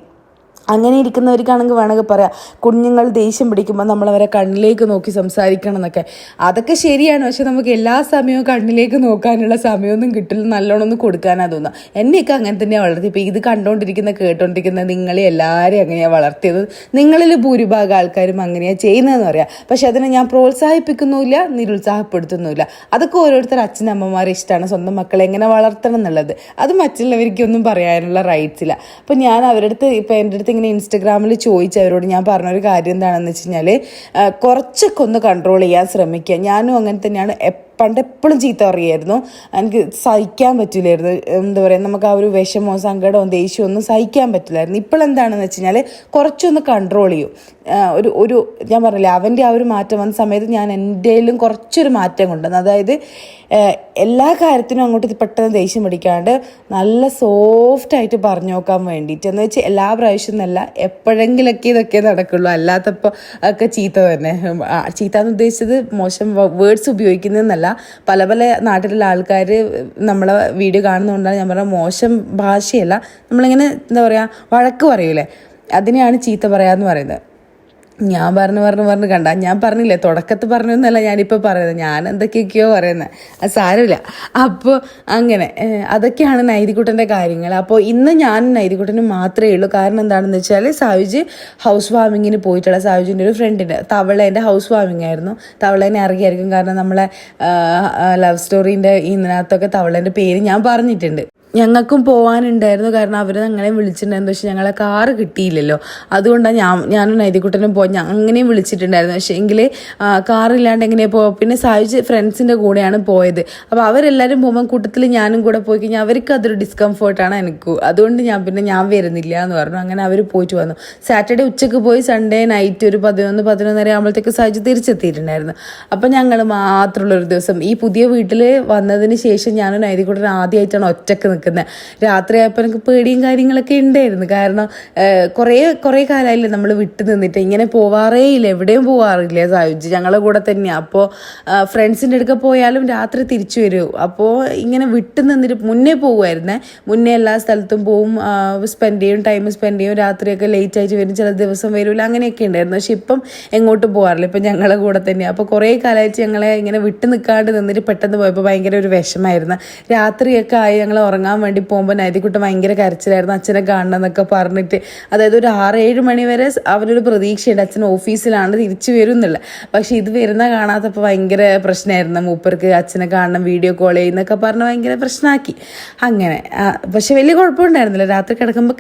അങ്ങനെ ഇരിക്കുന്നവർക്കാണെങ്കിൽ വേണമെങ്കിൽ പറയാം കുഞ്ഞുങ്ങൾ ദേഷ്യം പിടിക്കുമ്പോൾ നമ്മളവരെ കണ്ണിലേക്ക് നോക്കി സംസാരിക്കണം എന്നൊക്കെ. അതൊക്കെ ശരിയാണ്, പക്ഷെ നമുക്ക് എല്ലാ സമയവും കണ്ണിലേക്ക് നോക്കാനുള്ള സമയമൊന്നും കിട്ടില്ല, നല്ലോണം ഒന്ന് കൊടുക്കാനാ തോന്നുക. എന്നെയൊക്കെ അങ്ങനെ തന്നെയാണ് വളർത്തി. ഇപ്പോൾ ഇത് കേട്ടോണ്ടിരിക്കുന്ന നിങ്ങളെ എല്ലാവരെയും അങ്ങനെയാണ് വളർത്തിയത്, നിങ്ങളിൽ ഭൂരിഭാഗം ആൾക്കാരും അങ്ങനെയാണ് ചെയ്യുന്നതെന്ന് പറയാം. പക്ഷെ അതിനെ ഞാൻ പ്രോത്സാഹിപ്പിക്കുന്നുമില്ല, നിരുത്സാഹപ്പെടുത്തുന്നുമില്ല. അതൊക്കെ ഓരോരുത്തർ അച്ഛനമ്മമാരെ ഇഷ്ടമാണ്, സ്വന്തം മക്കളെ എങ്ങനെ വളർത്തണം എന്നുള്ളത്. അത് മറ്റുള്ളവർക്കൊന്നും പറയാനുള്ള റൈറ്റ്സ് ഇല്ല. അപ്പോൾ ഞാൻ അവരുടെ അടുത്ത് ഇപ്പോൾ എൻ്റെ അടുത്ത് ഇങ്ങനെ ഇൻസ്റ്റഗ്രാമിൽ ചോദിച്ചവരോട് ഞാൻ പറഞ്ഞൊരു കാര്യം എന്താണെന്ന് വെച്ച് കഴിഞ്ഞാൽ, കുറച്ചൊക്കെ ഒന്ന് കൺട്രോൾ ചെയ്യാൻ ശ്രമിക്കുക. ഞാനും അങ്ങനെ തന്നെയാണ്, പണ്ട് എപ്പോഴും ചീത്ത പറയുമായിരുന്നു, എനിക്ക് സഹിക്കാൻ പറ്റില്ലായിരുന്നു. എന്താ പറയുക, നമുക്ക് ആ ഒരു വിഷമോ സങ്കടമോ ദേഷ്യമോ ഒന്നും സഹിക്കാൻ പറ്റില്ലായിരുന്നു. ഇപ്പോഴെന്താണെന്ന് വെച്ച് കഴിഞ്ഞാൽ കുറച്ചൊന്ന് കൺട്രോൾ ചെയ്യും. ഒരു ഞാൻ പറഞ്ഞില്ലേ, അവൻ്റെ ആ ഒരു മാറ്റം വന്ന സമയത്ത് ഞാൻ എൻ്റെയിലും കുറച്ചൊരു മാറ്റം കൊണ്ടുവന്നു. അതായത് എല്ലാ കാര്യത്തിനും അങ്ങോട്ട് പെട്ടെന്ന് ദേഷ്യം പിടിക്കാണ്ട് നല്ല സോഫ്റ്റായിട്ട് പറഞ്ഞു നോക്കാൻ വേണ്ടിയിട്ട്, എന്ന് വെച്ചാൽ എല്ലാ പ്രാവശ്യം എന്നല്ല, എപ്പോഴെങ്കിലൊക്കെ ഇതൊക്കെ നടക്കുള്ളൂ, അല്ലാത്തപ്പോൾ ഒക്കെ ചീത്ത തന്നെ. ചീത്ത എന്ന് ഉദ്ദേശിച്ചത് മോശം വേർഡ്സ് ഉപയോഗിക്കുന്നതെന്നല്ല, പല പല നാട്ടിലുള്ള ആൾക്കാർ നമ്മളെ വീഡിയോ കാണുന്നതുകൊണ്ടാണ് ഞാൻ പറഞ്ഞ മോശം ഭാഷയല്ല, നമ്മളിങ്ങനെ എന്താ പറയുക വഴക്ക് പറയൂലേ, അതിനെയാണ് ചീത്ത പറയാമെന്ന് പറയുന്നത്. ഞാൻ പറഞ്ഞു കണ്ട, ഞാൻ പറഞ്ഞില്ലേ തുടക്കത്തിൽ പറഞ്ഞൊന്നല്ല ഞാനിപ്പോൾ പറയുന്നത്, ഞാൻ എന്തൊക്കെയൊക്കെയോ പറയുന്നത്, അത് സാരമില്ല. അപ്പോൾ അങ്ങനെ അതൊക്കെയാണ് നൈതികുട്ടൻ്റെ കാര്യങ്ങൾ. അപ്പോൾ ഇന്ന് ഞാൻ നൈതികുട്ടന് മാത്രമേ ഉള്ളൂ. കാരണം എന്താണെന്ന് വെച്ചാൽ സായുജ് ഹൗസ് വാമിങ്ങിന് പോയിട്ടുള്ള, സായുജിൻ്റെ ഒരു ഫ്രണ്ടിൻ്റെ തവളേൻ്റെ ഹൗസ് വാമിങ് ആയിരുന്നു. തവളേനെ അറിയായിരിക്കും, കാരണം നമ്മളെ ലവ് സ്റ്റോറീൻ്റെ ഇതിനകത്തൊക്കെ തവളേൻ്റെ പേര് ഞാൻ പറഞ്ഞിട്ടുണ്ട്. ഞങ്ങൾക്കും പോകാനുണ്ടായിരുന്നു, കാരണം അവർ ഞങ്ങളെ വിളിച്ചിട്ടുണ്ടായിരുന്നു, പക്ഷെ ഞങ്ങളെ കാറ് കിട്ടിയില്ലല്ലോ. അതുകൊണ്ടാണ് ഞാനും നൈതികുട്ടനും അങ്ങനെയും വിളിച്ചിട്ടുണ്ടായിരുന്നു. പക്ഷേ എങ്കിൽ കാറില്ലാണ്ട് എങ്ങനെയാണ് പോവുക. പിന്നെ സായുജ് ഫ്രണ്ട്സിൻ്റെ കൂടെയാണ് പോയത്. അപ്പോൾ അവരെല്ലാവരും പോകുമ്പോൾ കൂട്ടത്തിൽ ഞാനും കൂടെ പോയി കഴിഞ്ഞാൽ അവർക്ക് അതൊരു ഡിസ്കംഫേർട്ടാണ് എനിക്കും. അതുകൊണ്ട് ഞാൻ വരുന്നില്ല എന്ന് പറഞ്ഞു. അങ്ങനെ അവർ പോയിട്ട് വന്നു. സാറ്റർഡേ ഉച്ചയ്ക്ക് പോയി സൺഡേ നൈറ്റ് ഒരു 11-11:30 ആകുമ്പോഴത്തേക്ക് സായുജ് തിരിച്ചെത്തിയിട്ടുണ്ടായിരുന്നു. അപ്പം ഞങ്ങൾ മാത്രമുള്ളൊരു ദിവസം ഈ പുതിയ വീട്ടിൽ വന്നതിന് ശേഷം ഞാനും നൈതികുട്ടൻ ആദ്യമായിട്ടാണ് ഒറ്റക്ക് നിൽക്കുന്നത്. രാത്രിയായപ്പോൾ എനിക്ക് പേടിയും കാര്യങ്ങളൊക്കെ ഉണ്ടായിരുന്നു, കാരണം കുറേ കാലമായില്ലേ നമ്മൾ വിട്ടു നിന്നിട്ട്. ഇങ്ങനെ പോവാറേ ഇല്ല, എവിടെയും പോവാറില്ല സായുജ് ഞങ്ങളെ കൂടെ തന്നെയാണ്. അപ്പോൾ ഫ്രണ്ട്സിൻ്റെ അടുക്ക പോയാലും രാത്രി തിരിച്ചു വരും. അപ്പോൾ ഇങ്ങനെ വിട്ടു നിന്നിട്ട് മുന്നേ പോകുമായിരുന്നേ, മുന്നേ എല്ലാ സ്ഥലത്തും പോവും, ടൈം സ്പെൻഡ് ചെയ്യും, രാത്രിയൊക്കെ ലേറ്റ് ആയിട്ട് വരും, ചില ദിവസം വരില്ല, അങ്ങനെയൊക്കെ ഉണ്ടായിരുന്നു. പക്ഷെ ഇപ്പം എങ്ങോട്ടും പോകാറില്ല, ഇപ്പം ഞങ്ങളെ കൂടെ തന്നെയാണ്. അപ്പോൾ കുറേ കാലമായിട്ട് ഞങ്ങളെ ഇങ്ങനെ വിട്ടു നിൽക്കാണ്ട് നിന്നിട്ട് പെട്ടെന്ന് പോയപ്പോൾ ഭയങ്കര ഒരു വിഷമായിരുന്നു. രാത്രിയൊക്കെ ആയി ഞങ്ങൾ ഉറങ്ങാൻ വേണ്ടി പോകുമ്പോൾ നൈതികുട്ടൻ ഭയങ്കര കരച്ചിലായിരുന്നു, അച്ഛനെ കാണണം എന്നൊക്കെ പറഞ്ഞിട്ട്. അതായത് ഒരു 6-7 മണി വരെ അവനൊരു പ്രതീക്ഷയുണ്ട് അച്ഛൻ ഓഫീസിലാണ് തിരിച്ചു വരും എന്നുള്ള. പക്ഷെ ഇത് വരുന്ന കാണാത്തപ്പോൾ ഭയങ്കര പ്രശ്നമായിരുന്നു. മൂപ്പർക്ക് അച്ഛനെ കാണണം, വീഡിയോ കോൾ ചെയ്യുന്നൊക്കെ പറഞ്ഞ് ഭയങ്കര പ്രശ്നമാക്കി. അങ്ങനെ പക്ഷെ വലിയ കുഴപ്പമുണ്ടായിരുന്നില്ല. രാത്രി കിടക്കുമ്പോൾ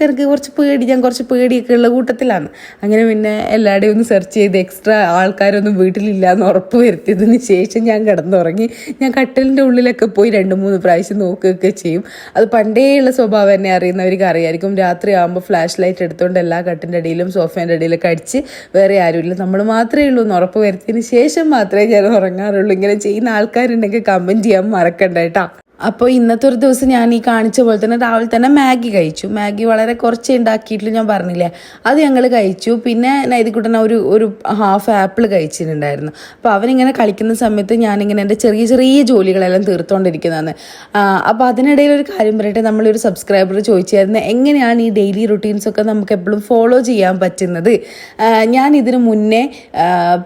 എനിക്ക് ഞാൻ കുറച്ച് പേടിയൊക്കെ ഉള്ള കൂട്ടത്തിലാണ്. അങ്ങനെ പിന്നെ എല്ലാവരുടെയും ഒന്ന് സെർച്ച് ചെയ്ത് എക്സ്ട്രാ ആൾക്കാരൊന്നും വീട്ടിലില്ല എന്ന് ഉറപ്പ് വരുത്തിയതിന് ശേഷം ഞാൻ കിടന്നുറങ്ങി. ഞാൻ കട്ടിലിൻ്റെ ഉള്ളിലൊക്കെ പോയി 2-3 പ്രാവശ്യം നോക്കുകയൊക്കെ ചെയ്യും. അത് പണ്ടേയുള്ള സ്വഭാവം എന്നെ അറിയുന്നവർക്ക് അറിയായിരിക്കും. രാത്രി ആകുമ്പോൾ ഫ്ലാഷ് ലൈറ്റ് എടുത്തുകൊണ്ട് എല്ലാ കട്ടിൻ്റെ അടിയിലും സോഫേൻ്റെ അടിയിലൊക്കെ അടിച്ച് വേറെ ആരുമില്ല, നമ്മൾ മാത്രമേ ഉള്ളൂ എന്ന് ഉറപ്പ് വരുത്തിയതിന് ശേഷം മാത്രമേ ഞാൻ ഉറങ്ങാറുള്ളൂ. ഇങ്ങനെ ചെയ്യുന്ന ആൾക്കാരുണ്ടെങ്കിൽ കമൻറ്റ് ചെയ്യാൻ മറക്കണ്ട കേട്ടോ. അപ്പോൾ ഇന്നത്തെ ഒരു ദിവസം ഞാൻ ഈ കാണിച്ച പോലെ തന്നെ രാവിലെ തന്നെ മാഗി കഴിച്ചു. മാഗി വളരെ കുറച്ചേ ഉണ്ടാക്കിയിട്ടുള്ളൂ, ഞാൻ പറഞ്ഞില്ലേ, അത് ഞങ്ങൾ കഴിച്ചു. പിന്നെ നൈതിക്കുട്ടൻ ഒരു ഹാഫ് ആപ്പിൾ കഴിച്ചിട്ടുണ്ടായിരുന്നു. അപ്പോൾ അവനിങ്ങനെ കളിക്കുന്ന സമയത്ത് ഞാനിങ്ങനെ എൻ്റെ ചെറിയ ചെറിയ ജോലികളെല്ലാം തീർത്തുകൊണ്ടിരിക്കുന്നതാണ്. അപ്പോൾ അതിനിടയിൽ ഒരു കാര്യം പറയട്ടെ, നമ്മളൊരു സബ്സ്ക്രൈബർ ചോദിച്ചായിരുന്നു എങ്ങനെയാണ് ഈ ഡെയിലി റുട്ടീൻസൊക്കെ നമുക്ക് എപ്പോഴും ഫോളോ ചെയ്യാൻ പറ്റുന്നത്. ഞാൻ ഇതിന് മുന്നേ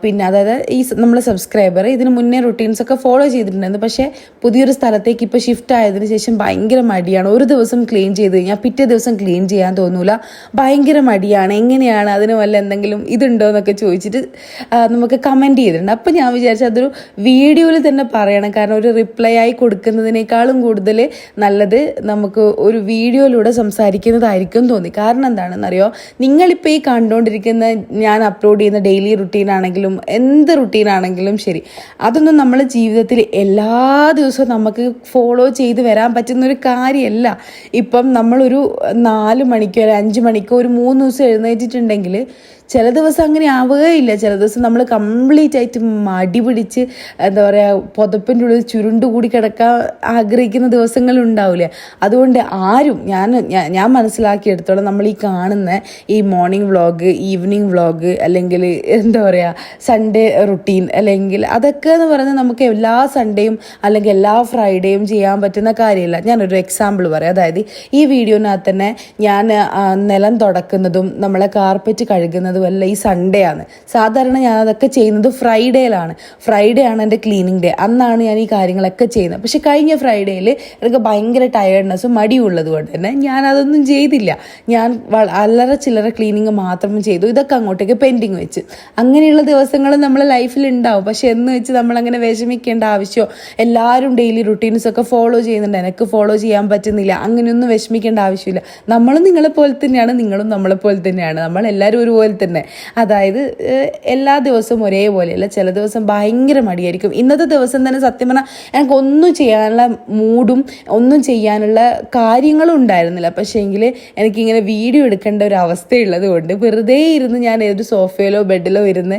പിന്നെ അതായത് ഈ നമ്മളെ സബ്സ്ക്രൈബർ ഇതിന് മുന്നേ റുട്ടീൻസൊക്കെ ഫോളോ ചെയ്തിട്ടുണ്ടായിരുന്നു. പക്ഷേ പുതിയൊരു സ്ഥലത്തേക്ക് ഇപ്പോൾ ഷിഫ്റ്റ് ആയതിനു ശേഷം ഭയങ്കര മടിയാണ്. ഒരു ദിവസം ക്ലീൻ ചെയ്ത് കഴിഞ്ഞാൽ പിറ്റേ ദിവസം ക്ലീൻ ചെയ്യാൻ തോന്നൂല, ഭയങ്കര മടിയാണ്. എങ്ങനെയാണ്, അതിന് വല്ല എന്തെങ്കിലും ഇതുണ്ടോ എന്നൊക്കെ ചോദിച്ചിട്ട് നമുക്ക് കമൻറ്റ് ചെയ്തിട്ടുണ്ട്. അപ്പം ഞാൻ വിചാരിച്ചു അതൊരു വീഡിയോയിൽ തന്നെ പറയണം. കാരണം ഒരു റിപ്ലൈ ആയി കൊടുക്കുന്നതിനേക്കാളും കൂടുതൽ നല്ലത് നമുക്ക് ഒരു വീഡിയോയിലൂടെ സംസാരിക്കുന്നതായിരിക്കും തോന്നി. കാരണം എന്താണെന്നറിയോ, നിങ്ങളിപ്പോൾ ഈ കണ്ടുകൊണ്ടിരിക്കുന്ന ഞാൻ അപ്ലോഡ് ചെയ്യുന്ന ഡെയിലി റുട്ടീൻ ആണെങ്കിലും എന്ത് റുട്ടീൻ ആണെങ്കിലും ശരി, അതൊന്നും നമ്മുടെ ജീവിതത്തിൽ എല്ലാ ദിവസവും നമുക്ക് ഫോളോ ചെയ്ത് വരാൻ പറ്റുന്നൊരു കാര്യമല്ല. ഇപ്പം നമ്മളൊരു 4 മണിക്കോ 5 മണിക്കോ ഒരു 3 ദിവസം എഴുന്നേറ്റിട്ടുണ്ടെങ്കിൽ ചില ദിവസം അങ്ങനെ ആവുകയില്ല. ചില ദിവസം നമ്മൾ കംപ്ലീറ്റ് ആയിട്ട് മടി പിടിച്ച് എന്താ പറയുക, പുതപ്പിൻ്റെ ഉള്ളിൽ ചുരുണ്ടുകൂടി കിടക്കാൻ ആഗ്രഹിക്കുന്ന ദിവസങ്ങളുണ്ടാവില്ലേ. അതുകൊണ്ട് ആരും ഞാൻ മനസ്സിലാക്കിയെടുത്തോളം നമ്മൾ ഈ കാണുന്ന ഈ മോർണിംഗ് വ്ളോഗ്, ഈവനിങ് വ്ളോഗ്, അല്ലെങ്കിൽ എന്താ പറയുക സൺഡേ റുട്ടീൻ, അല്ലെങ്കിൽ അതൊക്കെ എന്ന് പറയുന്നത് നമുക്ക് എല്ലാ സൺഡേയും അല്ലെങ്കിൽ എല്ലാ ഫ്രൈഡേയും ചെയ്യാൻ പറ്റുന്ന കാര്യമില്ല. ഞാനൊരു എക്സാമ്പിൾ പറയാം. അതായത് ഈ വീഡിയോനകത്ത് തന്നെ ഞാൻ നിലം തുടക്കുന്നതും നമ്മളെ കാർപ്പറ്റ് കഴുകുന്നതും അല്ല ഈ സൺഡേ ആണ്. സാധാരണ ഞാൻ അതൊക്കെ ചെയ്യുന്നത് ഫ്രൈഡേ ആണ് എൻ്റെ ക്ലീനിങ് ഡേ. അന്നാണ് ഞാൻ ഈ കാര്യങ്ങളൊക്കെ ചെയ്യുന്നത്. പക്ഷെ കഴിഞ്ഞ ഫ്രൈഡേയിൽ എനിക്ക് ഭയങ്കര ടയേർഡ്നെസ്സും മടിയുള്ളത് കൊണ്ട് തന്നെ ഞാൻ അതൊന്നും ചെയ്തില്ല. ഞാൻ അല്ലറ ചില്ലറ ക്ലീനിങ് മാത്രം ചെയ്തു. ഇതൊക്കെ അങ്ങോട്ടേക്ക് പെൻഡിങ് വെച്ച്. അങ്ങനെയുള്ള ദിവസങ്ങൾ നമ്മളെ ലൈഫിൽ ഉണ്ടാവും. പക്ഷെ എന്ന് വെച്ച് നമ്മളങ്ങനെ വിഷമിക്കേണ്ട ആവശ്യമോ, എല്ലാവരും ഡെയിലി റുട്ടീൻസൊക്കെ ഫോളോ ചെയ്യുന്നുണ്ട്, എനിക്ക് ഫോളോ ചെയ്യാൻ പറ്റുന്നില്ല, അങ്ങനെയൊന്നും വിഷമിക്കേണ്ട ആവശ്യമില്ല. നമ്മളും നിങ്ങളെ പോലെ തന്നെയാണ്, നിങ്ങളും നമ്മളെ പോലെ തന്നെയാണ്, നമ്മളെല്ലാവരും ഒരുപോലെ തന്നെ. അതായത് എല്ലാ ദിവസവും ഒരേപോലെയല്ല. ചില ദിവസം ഭയങ്കര മടിയായിരിക്കും. ഇന്നത്തെ ദിവസം തന്നെ സത്യം പറഞ്ഞാൽ എനിക്ക് ഒന്നും ചെയ്യാനുള്ള മൂഡും ഒന്നും ചെയ്യാനുള്ള കാര്യങ്ങളും ഉണ്ടായിരുന്നില്ല. പക്ഷേ എങ്കിൽ എനിക്കിങ്ങനെ വീഡിയോ എടുക്കേണ്ട ഒരു അവസ്ഥയുള്ളത് കൊണ്ട് വെറുതെ ഇരുന്ന് ഞാൻ ഏതൊരു സോഫയിലോ ബെഡിലോ ഇരുന്ന്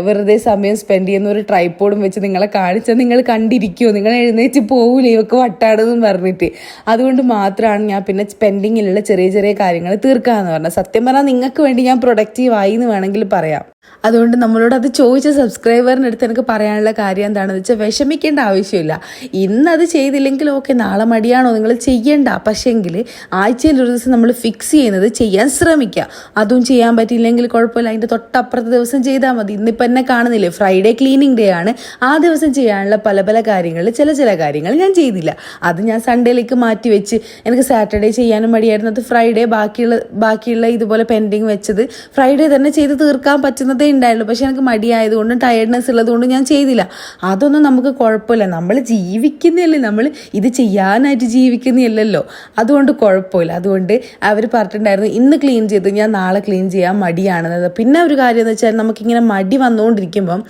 വെറുതെ സമയം സ്പെൻഡ് ചെയ്യുന്ന ഒരു ട്രൈപ്പോഡും വെച്ച് നിങ്ങളെ കാണിച്ചാൽ നിങ്ങൾ കണ്ടിരിക്കുമോ, നിങ്ങൾ എഴുന്നേറ്റ് പോകില്ലേ ഇവക്ക് വട്ടാടെന്നും പറഞ്ഞിട്ട്. അതുകൊണ്ട് മാത്രമാണ് ഞാൻ പിന്നെ പെൻഡിങ്ങിലുള്ള ചെറിയ ചെറിയ കാര്യങ്ങൾ തീർക്കാമെന്ന് പറഞ്ഞത്. സത്യം പറഞ്ഞാൽ നിങ്ങൾക്ക് വേണ്ടി ഞാൻ പ്രൊഡക്റ്റീവായി എന്ന് വേണമെങ്കിൽ പറയാം. അതുകൊണ്ട് നമ്മളോട് അത് ചോദിച്ച സബ്സ്ക്രൈബറിൻ്റെ അടുത്ത് എനിക്ക് പറയാനുള്ള കാര്യം എന്താണെന്ന് വെച്ചാൽ, വിഷമിക്കേണ്ട ആവശ്യമില്ല. ഇന്നത് ചെയ്തില്ലെങ്കിൽ ഓക്കെ, നാളെ മടിയാണോ നിങ്ങൾ ചെയ്യണ്ട. പക്ഷേങ്കിൽ ആഴ്ചയിൽ ഒരു ദിവസം നമ്മൾ ഫിക്സ് ചെയ്യുന്നത് ചെയ്യാൻ ശ്രമിക്കുക. അതും ചെയ്യാൻ പറ്റിയില്ലെങ്കിൽ കുഴപ്പമില്ല, അതിൻ്റെ തൊട്ടപ്പുറത്തെ ദിവസം ചെയ്താൽ മതി. ഇന്നിപ്പോൾ എന്നെ കാണുന്നില്ലേ, ഫ്രൈഡേ ക്ലീനിങ് ഡേ ആണ്. ആ ദിവസം ചെയ്യാനുള്ള പല കാര്യങ്ങളിൽ ചില കാര്യങ്ങൾ ഞാൻ ചെയ്തില്ല. അത് ഞാൻ സൺഡേയിലേക്ക് മാറ്റി വെച്ച്. എനിക്ക് സാറ്റർഡേ ചെയ്യാനും മടിയായിരുന്നത് ഫ്രൈഡേ ബാക്കിയുള്ള ഇതുപോലെ പെൻഡിങ് വെച്ചത് ഫ്രൈഡേ തന്നെ ചെയ്ത് തീർക്കാൻ പറ്റുന്നതേ ഉണ്ടായുള്ളൂ. പക്ഷെ എനിക്ക് മടിയായതുകൊണ്ടും ടയർഡ്നെസ് ഉള്ളതുകൊണ്ടും ഞാൻ ചെയ്തില്ല. അതൊന്നും നമുക്ക് കുഴപ്പമില്ല. നമ്മൾ ജീവിക്കുന്നതല്ലേ, നമ്മൾ ഇത് ചെയ്യാനായിട്ട് ജീവിക്കുന്നതല്ലല്ലോ. അതുകൊണ്ട് കുഴപ്പമില്ല. അതുകൊണ്ട് അവർ പറഞ്ഞിട്ടുണ്ടായിരുന്നു ഇന്ന് ക്ലീൻ ചെയ്ത് ഞാൻ നാളെ ക്ലീൻ ചെയ്യാൻ മടിയാണെന്നത്. പിന്നെ ഒരു കാര്യം എന്ന് വെച്ചാൽ നമുക്കിങ്ങനെ മടി വന്നുകൊണ്ടിരിക്കുമ്പം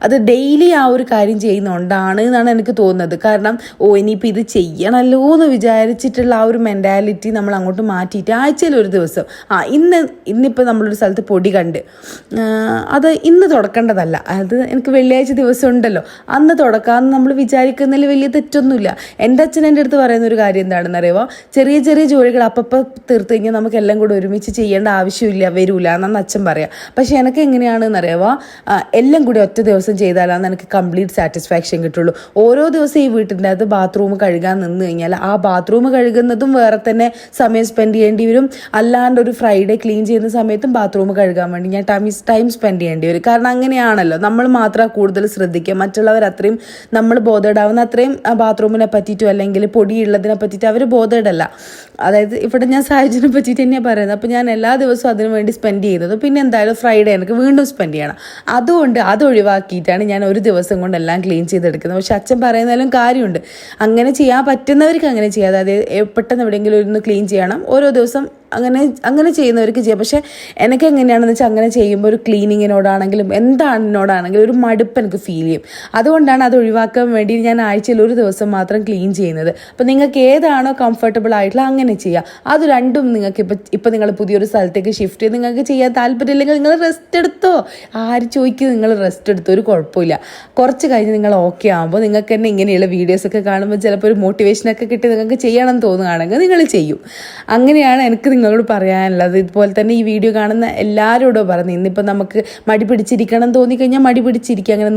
അത് ഡെയിലി ആ ഒരു കാര്യം ചെയ്യുന്നതുകൊണ്ടാണ് എന്നാണ് എനിക്ക് തോന്നുന്നത്. കാരണം ഇനിയിപ്പോൾ ഇത് ചെയ്യണമല്ലോ എന്ന് വിചാരിച്ചിട്ടുള്ള ആ ഒരു മെൻറ്റാലിറ്റി നമ്മൾ അങ്ങോട്ട് മാറ്റിയിട്ട് ആഴ്ചയിൽ ഒരു ദിവസം ഇന്നിപ്പോൾ നമ്മളൊരു സ്ഥലത്ത് പൊടി കണ്ട് അത് ഇന്ന് തുടക്കേണ്ടതല്ല, അത് എനിക്ക് വെള്ളിയാഴ്ച ദിവസം ഉണ്ടല്ലോ അന്ന് തുടക്കാമെന്ന് നമ്മൾ വിചാരിക്കുന്നതിൽ വലിയ തെറ്റൊന്നുമില്ല. എൻ്റെ അച്ഛൻ എൻ്റെ അടുത്ത് പറയുന്ന ഒരു കാര്യം എന്താണെന്ന് അറിയുമോ, ചെറിയ ചെറിയ ജോലികൾ അപ്പം തീർത്ത് കഴിഞ്ഞാൽ നമുക്ക് എല്ലാം കൂടെ ഒരുമിച്ച് ചെയ്യേണ്ട ആവശ്യമില്ല, വരൂല എന്നാണ് അച്ഛൻ പറയുക. പക്ഷേ എനിക്ക് എങ്ങനെയാണെന്ന് അറിയാമോ, എല്ലാം കൂടി ഒറ്റ ദിവസം ചെയ്താലാണ് എനിക്ക് കംപ്ലീറ്റ് സാറ്റിസ്ഫാക്ഷൻ കിട്ടുള്ളൂ. ഓരോ ദിവസം ഈ വീട്ടിൻ്റെ അകത്ത് ബാത്റൂം കഴുകാൻ നിന്ന് കഴിഞ്ഞാൽ ആ ബാത്റൂം കഴുകുന്നതും വേറെ തന്നെ സമയം സ്പെൻഡ് ചെയ്യേണ്ടി വരും. അല്ലാണ്ട് ഒരു ഫ്രൈഡേ ക്ലീൻ ചെയ്യുന്ന സമയത്തും ബാത്റൂം കഴുകാൻ വേണ്ടി ഞാൻ ടൈം സ്പെൻഡ് ചെയ്യേണ്ടി വരും. കാരണം അങ്ങനെയാണല്ലോ, നമ്മൾ മാത്രം കൂടുതൽ ശ്രദ്ധിക്കുക, മറ്റുള്ളവർ അത്രയും നമ്മൾ ബോധേഡാവുന്ന അത്രയും ബാത്റൂമിനെ പറ്റിയിട്ടും അല്ലെങ്കിൽ പൊടിയുള്ളതിനെ പറ്റിയിട്ട് അവർ ബോധേഡല്ല. അതായത് ഇവിടെ ഞാൻ സാഹചര്യം പറ്റിയിട്ട് തന്നെയാണ് പറയുന്നത്. അപ്പോൾ ഞാൻ എല്ലാ ദിവസവും അതിനു വേണ്ടി സ്പെൻഡ് ചെയ്യുന്നത്. പിന്നെ എന്തായാലും ഫ്രൈഡേ എനിക്ക് വീണ്ടും സ്പെൻഡ് ചെയ്യണം. അതുകൊണ്ട് അത് ഒഴിവാക്കിയിട്ടാണ് ഞാൻ ഒരു ദിവസം കൊണ്ട് എല്ലാം ക്ലീൻ ചെയ്തെടുക്കുന്നത്. പക്ഷെ അച്ഛൻ പറയുന്നതിലും കാര്യമുണ്ട്, അങ്ങനെ ചെയ്യാൻ പറ്റുന്നവർക്ക് അങ്ങനെ ചെയ്യാം. അതായത് പെട്ടെന്ന് എവിടെയെങ്കിലും ഒന്ന് ക്ലീൻ ചെയ്യണം, ഓരോ ദിവസം അങ്ങനെ ചെയ്യുന്നവർക്ക് ചെയ്യാം. പക്ഷേ എനിക്ക് എങ്ങനെയാണെന്ന് വെച്ചാൽ അങ്ങനെ ചെയ്യുമ്പോൾ ഒരു ക്ലീനിങ്ങിനോടാണെങ്കിലും എന്താണെന്നോടാണെങ്കിലും ഒരു മടുപ്പ് എനിക്ക് ഫീൽ ചെയ്യും. അതുകൊണ്ടാണ് അത് ഒഴിവാക്കാൻ വേണ്ടി ഞാൻ ആഴ്ചയിൽ ഒരു ദിവസം മാത്രം ക്ലീൻ ചെയ്യുന്നത്. അപ്പോൾ നിങ്ങൾക്ക് ഏതാണോ കംഫർട്ടബിൾ ആയിട്ടുള്ള അങ്ങനെ ചെയ്യുക. അത് രണ്ടും നിങ്ങൾക്ക് ഇപ്പം നിങ്ങൾ പുതിയൊരു സ്ഥലത്തേക്ക് ഷിഫ്റ്റ് ചെയ്ത് നിങ്ങൾക്ക് ചെയ്യാൻ താല്പര്യമില്ലെങ്കിൽ നിങ്ങൾ റെസ്റ്റ് എടുത്തോ. ആര് ചോദിക്കും, നിങ്ങൾ റെസ്റ്റ് എടുത്തോ, ഒരു കുഴപ്പമില്ല. കുറച്ച് കഴിഞ്ഞ് നിങ്ങൾ ഓക്കെ ആകുമ്പോൾ നിങ്ങൾക്ക് തന്നെ ഇങ്ങനെയുള്ള വീഡിയോസൊക്കെ കാണുമ്പോൾ ചിലപ്പോൾ ഒരു മോട്ടിവേഷനൊക്കെ കിട്ടി നിങ്ങൾക്ക് ചെയ്യണം തോന്നുകയാണെങ്കിൽ നിങ്ങൾ ചെയ്യും. അങ്ങനെയാണ് എനിക്ക് നിങ്ങളോട് പറയാനുള്ളത്. ഇതുപോലെ തന്നെ ഈ വീഡിയോ കാണുന്ന എല്ലാവരോടും പറഞ്ഞു, ഇന്നിപ്പോൾ നമുക്ക് മടി പിടിച്ചിരിക്കണം തോന്നിക്കഴിഞ്ഞാൽ മടി പിടിച്ചിരിക്കുക. അങ്ങനെ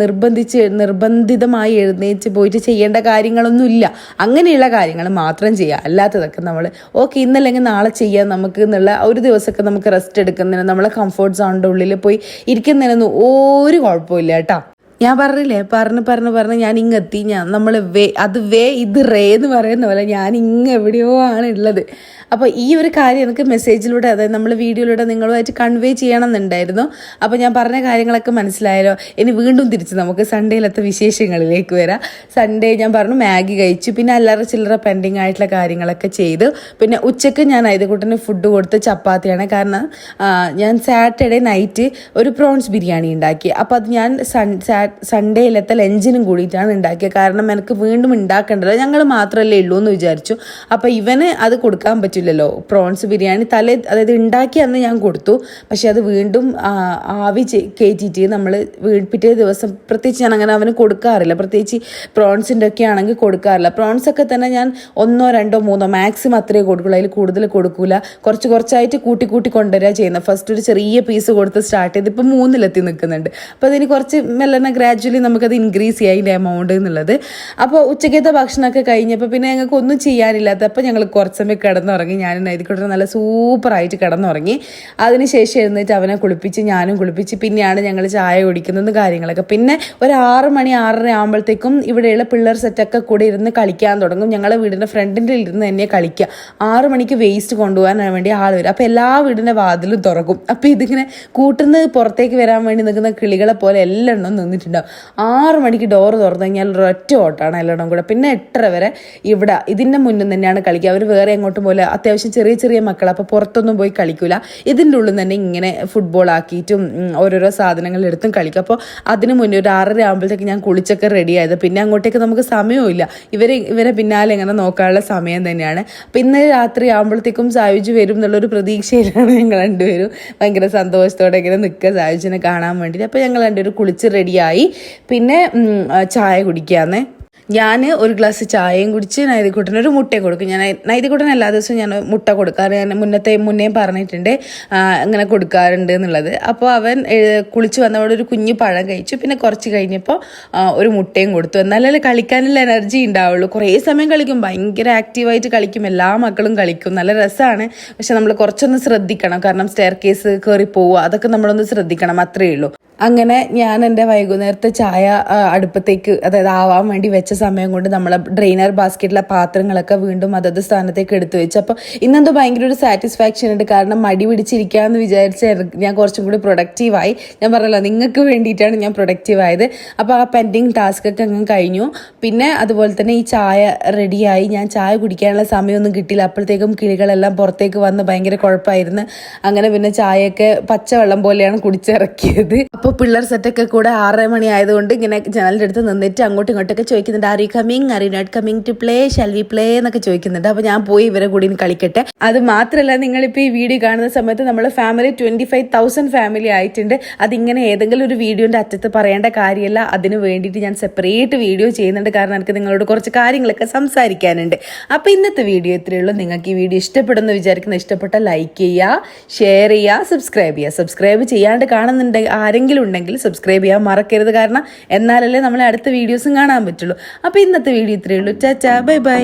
നിർബന്ധിതമായി എഴുന്നേറ്റ് പോയിട്ട് ചെയ്യേണ്ട കാര്യങ്ങളൊന്നുമില്ല. അങ്ങനെയുള്ള കാര്യങ്ങൾ മാത്രം ചെയ്യുക. അല്ലാത്തതൊക്കെ നമ്മൾ ഓക്കെ ഇന്നല്ലെങ്കിൽ നാളെ ചെയ്യാം നമുക്ക് എന്നുള്ള ഒരു ദിവസമൊക്കെ നമുക്ക് റെസ്റ്റ് എടുക്കുന്നതിന് നമ്മളെ കംഫർട്ട് സോണിൻ്റെ ഉള്ളിൽ പോയി ഇരിക്കുന്നതിനൊന്നും ഒരു കുഴപ്പമില്ല കേട്ടോ. ഞാൻ പറഞ്ഞില്ലേ, പറഞ്ഞ് ഞാൻ ഇങ്ങെത്തി. നമ്മൾ ഇത് റേ എന്ന് പറയുന്ന പോലെ ഞാൻ എവിടെയോ ആണ് ഉള്ളത്. അപ്പോൾ ഈ ഒരു കാര്യം എനിക്ക് മെസ്സേജിലൂടെ, അതായത് നമ്മൾ വീഡിയോയിലൂടെ നിങ്ങളുമായിട്ട് കൺവേ ചെയ്യണമെന്നുണ്ടായിരുന്നു. അപ്പോൾ ഞാൻ പറഞ്ഞ കാര്യങ്ങളൊക്കെ മനസ്സിലായല്ലോ. ഇനി വീണ്ടും തിരിച്ച് നമുക്ക് സൺഡേയിലത്തെ വിശേഷങ്ങളിലേക്ക് വരാം. സൺഡേ ഞാൻ പറഞ്ഞു മാഗി കഴിച്ചു, പിന്നെ അല്ലറ ചില്ലറ പെൻഡിങ് ആയിട്ടുള്ള കാര്യങ്ങളൊക്കെ ചെയ്തു. പിന്നെ ഉച്ചയ്ക്ക് ഞാൻ ഐതക്കുട്ടന് ഫുഡ് കൊടുത്ത് ചപ്പാത്തിയാണ്. കാരണം ഞാൻ സാറ്റർഡേ നൈറ്റ് ഒരു പ്രോൺസ് ബിരിയാണി ഉണ്ടാക്കി. അപ്പോൾ അത് ഞാൻ സൺഡേയിലത്തെ ലഞ്ചിനും കൂടിയിട്ടാണ് ഉണ്ടാക്കിയത്. കാരണം എനിക്ക് വീണ്ടും ഉണ്ടാക്കേണ്ടത് ഞങ്ങൾ മാത്രമല്ലേ ഉള്ളൂ എന്ന് വിചാരിച്ചു. അപ്പോൾ ഇവന് അത് കൊടുക്കാൻ പറ്റില്ലല്ലോ. പ്രോൺസ് ബിരിയാണി അതായത് ഉണ്ടാക്കി അന്ന് ഞാൻ കൊടുത്തു. പക്ഷെ അത് വീണ്ടും ആവി കയറ്റിയിട്ട് നമ്മൾ പിറ്റേ ദിവസം, പ്രത്യേകിച്ച് ഞാൻ അങ്ങനെ അവന് കൊടുക്കാറില്ല. പ്രത്യേകിച്ച് പ്രോൺസിൻ്റെ ഒക്കെ ആണെങ്കിൽ കൊടുക്കാറില്ല. പ്രോൺസൊക്കെ തന്നെ ഞാൻ 1, 2, 3 മാക്സിമം അത്രയേ കൊടുക്കുള്ളൂ. അതിൽ കൂടുതൽ കൊടുക്കൂല. കുറച്ചായിട്ട് കൂട്ടി കൊണ്ടുവരിക ചെയ്യുന്നത്. ഫസ്റ്റ് ഒരു ചെറിയ പീസ് കൊടുത്ത് സ്റ്റാർട്ട് ചെയ്ത് ഇപ്പോൾ 3 നിൽക്കുന്നുണ്ട്. അപ്പോൾ അതിന് കുറച്ച് മെല്ലനെ ഗ്രാജുവലി നമുക്കത് ഇൻക്രീസ് ചെയ്യാം അതിൻ്റെ എമൗണ്ട് എന്നുള്ളത്. അപ്പോൾ ഉച്ചക്കത്തെ ഭക്ഷണമൊക്കെ കഴിഞ്ഞപ്പോൾ പിന്നെ ഞങ്ങൾക്ക് ഒന്നും ചെയ്യാനില്ലാത്തപ്പോൾ ഞങ്ങൾ കുറച്ച് സമയം കിടന്നുറങ്ങി. ഞാനും നൈതിക്കൂട്ടർ നല്ല സൂപ്പറായിട്ട് കിടന്നുറങ്ങി. അതിനുശേഷം എഴുന്നേറ്റ് അവനെ കുളിപ്പിച്ച് ഞാനും കുളിപ്പിച്ച് പിന്നെയാണ് ഞങ്ങൾ ചായ കുടിക്കുന്നത് കാര്യങ്ങളൊക്കെ. പിന്നെ ഒരു 6 മണി 6:30 ആകുമ്പോഴത്തേക്കും ഇവിടെയുള്ള പിള്ളേർ സെറ്റൊക്കെ കൂടെ ഇരുന്ന് കളിക്കാൻ തുടങ്ങും. ഞങ്ങളെ വീടിൻ്റെ ഫ്രണ്ടിൻ്റെ ഇരുന്ന് തന്നെ കളിക്കുക. 6 മണിക്ക് വേസ്റ്റ് കൊണ്ടുപോകാൻ വേണ്ടി ആൾ വരും. അപ്പോൾ എല്ലാ വീടിൻ്റെ വാതിലും തുറക്കും. അപ്പോൾ ഇതിങ്ങനെ കൂട്ടുന്ന പുറത്തേക്ക് വരാൻ വേണ്ടി നിൽക്കുന്ന കിളികളെ പോലെ എല്ലാം നിന്നിട്ടുണ്ടാവും. 6 മണിക്ക് ഡോറ് തുറന്നു കഴിഞ്ഞാൽ ഒരൊറ്റ ഓട്ടാണ് എല്ലാം കൂടെ. പിന്നെ 8:30 വരെ ഇവിടെ ഇതിൻ്റെ മുന്നിൽ തന്നെയാണ് കളിക്കുക. അവർ വേറെ എങ്ങോട്ടും പോലെ അത്യാവശ്യം ചെറിയ മക്കൾ, അപ്പോൾ പുറത്തൊന്നും പോയി കളിക്കില്ല. ഇതിൻ്റെ ഉള്ളിൽ തന്നെ ഇങ്ങനെ ഫുട്ബോൾ ആക്കിയിട്ടും ഓരോരോ സാധനങ്ങൾ എടുത്തും കളിക്കും. അപ്പോൾ അതിന് മുന്നേ ഒരു 6:30 ആകുമ്പോഴത്തേക്ക് ഞാൻ കുളിച്ചൊക്കെ റെഡി ആയത്. പിന്നെ അങ്ങോട്ടേക്ക് നമുക്ക് സമയമില്ല. ഇവരെ പിന്നാലെ ഇങ്ങനെ നോക്കാനുള്ള സമയം തന്നെയാണ്. അപ്പോൾ ഇന്ന് രാത്രി ആകുമ്പോഴത്തേക്കും സായുജ് വരും എന്നുള്ളൊരു പ്രതീക്ഷയിലാണ് ഞങ്ങൾ രണ്ടുപേരും. ഭയങ്കര സന്തോഷത്തോടെ ഇങ്ങനെ നിൽക്കുക സായുജിനെ കാണാൻ വേണ്ടിയിട്ട്. അപ്പോൾ ഞങ്ങൾ രണ്ടുപേരും കുളിച്ച് റെഡിയായി. പിന്നെ ചായ കുടിക്കാന്ന്. ഞാൻ ഒരു ഗ്ലാസ് ചായയും കുടിച്ച് നൈതിക്കൂട്ടന് ഒരു മുട്ടയും കൊടുക്കും. ഞാൻ നൈതിക്കൂട്ടന് എല്ലാ ദിവസവും ഞാൻ മുട്ട കൊടുക്കാറ്. ഞാൻ മുന്നേ പറഞ്ഞിട്ടുണ്ട് അങ്ങനെ കൊടുക്കാറുണ്ട് എന്നുള്ളത്. അപ്പോൾ അവൻ കുളിച്ച് വന്നവിടെ ഒരു കുഞ്ഞു പഴം കഴിച്ചു. പിന്നെ കുറച്ച് കഴിഞ്ഞപ്പോൾ ഒരു മുട്ടയും കൊടുത്തു. എന്നാലല്ലേ കളിക്കാനുള്ള എനർജി ഉണ്ടാവുള്ളൂ. കുറേ സമയം കളിക്കും, ഭയങ്കര ആക്റ്റീവായിട്ട് കളിക്കും. എല്ലാ മക്കളും കളിക്കും, നല്ല രസമാണ്. പക്ഷെ നമ്മൾ കുറച്ചൊന്ന് ശ്രദ്ധിക്കണം. കാരണം സ്റ്റെയർ കേസ് കയറി പോവുക, അതൊക്കെ നമ്മളൊന്ന് ശ്രദ്ധിക്കണം, അത്രയേ ഉള്ളൂ. അങ്ങനെ ഞാൻ എൻ്റെ വൈകുന്നേരത്തെ ചായ അടുപ്പത്തേക്ക്, അതായത് ആവാൻ വേണ്ടി വെച്ച സമയം കൊണ്ട് നമ്മളെ ഡ്രെയിനർ ബാസ്ക്കറ്റിലെ പാത്രങ്ങളൊക്കെ വീണ്ടും അതത് സ്ഥാനത്തേക്ക് എടുത്തു വെച്ചു. അപ്പോൾ ഇന്നെന്തോ ഭയങ്കര ഒരു സാറ്റിസ്ഫാക്ഷൻ ഉണ്ട്. കാരണം മടി പിടിച്ചിരിക്കാമെന്ന് വിചാരിച്ച ഞാൻ കുറച്ചും കൂടി പ്രൊഡക്റ്റീവായി. ഞാൻ പറഞ്ഞല്ലോ നിങ്ങൾക്ക് വേണ്ടിയിട്ടാണ് ഞാൻ പ്രൊഡക്റ്റീവായത്. അപ്പോൾ ആ പെൻഡിങ് ടാസ്കൊക്കെ അങ്ങ് കഴിഞ്ഞു. പിന്നെ അതുപോലെ തന്നെ ഈ ചായ റെഡിയായി. ഞാൻ ചായ കുടിക്കാനുള്ള സമയമൊന്നും കിട്ടിയില്ല. അപ്പോഴത്തേക്കും കിളികളെല്ലാം പുറത്തേക്ക് വന്ന് ഭയങ്കര കുഴപ്പമായിരുന്നു. അങ്ങനെ പിന്നെ ചായയൊക്കെ പച്ചവെള്ളം പോലെയാണ് കുടിച്ചിറക്കിയത്. അപ്പോൾ പിള്ളേർ സെറ്റൊക്കെ കൂടെ 6 മണി ആയതുകൊണ്ട് ഇങ്ങനെ ജനലിൻ്റെ അടുത്ത് നിന്നിട്ട് അങ്ങോട്ടും ഇങ്ങോട്ടൊക്കെ ചോദിക്കുന്നുണ്ട്, are you coming, are you not coming to play, shall we play എന്നൊക്കെ ചോദിക്കുന്നുണ്ട്. അപ്പോൾ ഞാൻ പോയി ഇവരെ കൂടി കളിക്കട്ടെ. അത് മാത്രമല്ല, നിങ്ങളിപ്പോൾ ഈ വീഡിയോ കാണുന്ന സമയത്ത് നമ്മൾ ഫാമിലി 25,000 ഫാമിലി ആയിട്ടുണ്ട്. അതിങ്ങനെ ഏതെങ്കിലും ഒരു വീഡിയോൻ്റെ അറ്റത്ത് പറയേണ്ട കാര്യമല്ല. അതിന് വേണ്ടിയിട്ട് ഞാൻ സെപ്പറേറ്റ് വീഡിയോ ചെയ്യുന്നുണ്ട്. കാരണം എനിക്ക് നിങ്ങളോട് കുറച്ച് കാര്യങ്ങളൊക്കെ സംസാരിക്കാനുണ്ട്. അപ്പോൾ ഇന്നത്തെ വീഡിയോ ഇത്രയേ ഉള്ളൂ. നിങ്ങൾക്ക് ഈ വീഡിയോ ഇഷ്ടപ്പെടുന്നു വിചാരിക്കുന്ന, ഇഷ്ടപ്പെട്ട ലൈക്ക് ചെയ്യുക, ഷെയർ ചെയ്യുക, സബ്സ്ക്രൈബ് ചെയ്യുക. സബ്സ്ക്രൈബ് ചെയ്യാണ്ട് കാണുന്നുണ്ടെങ്കിൽ ആരെങ്കിലും ഉണ്ടെങ്കിൽ സബ്സ്ക്രൈബ് ചെയ്യാൻ മറക്കരുത്. കാരണം എന്നാലല്ലേ നമ്മളെ അടുത്ത വീഡിയോസും കാണാൻ പറ്റുള്ളൂ. അപ്പോൾ ഇന്നത്തെ വീഡിയോ ഇത്രയേ ഉള്ളൂ. ചാച്ചാ, ബൈ ബൈ.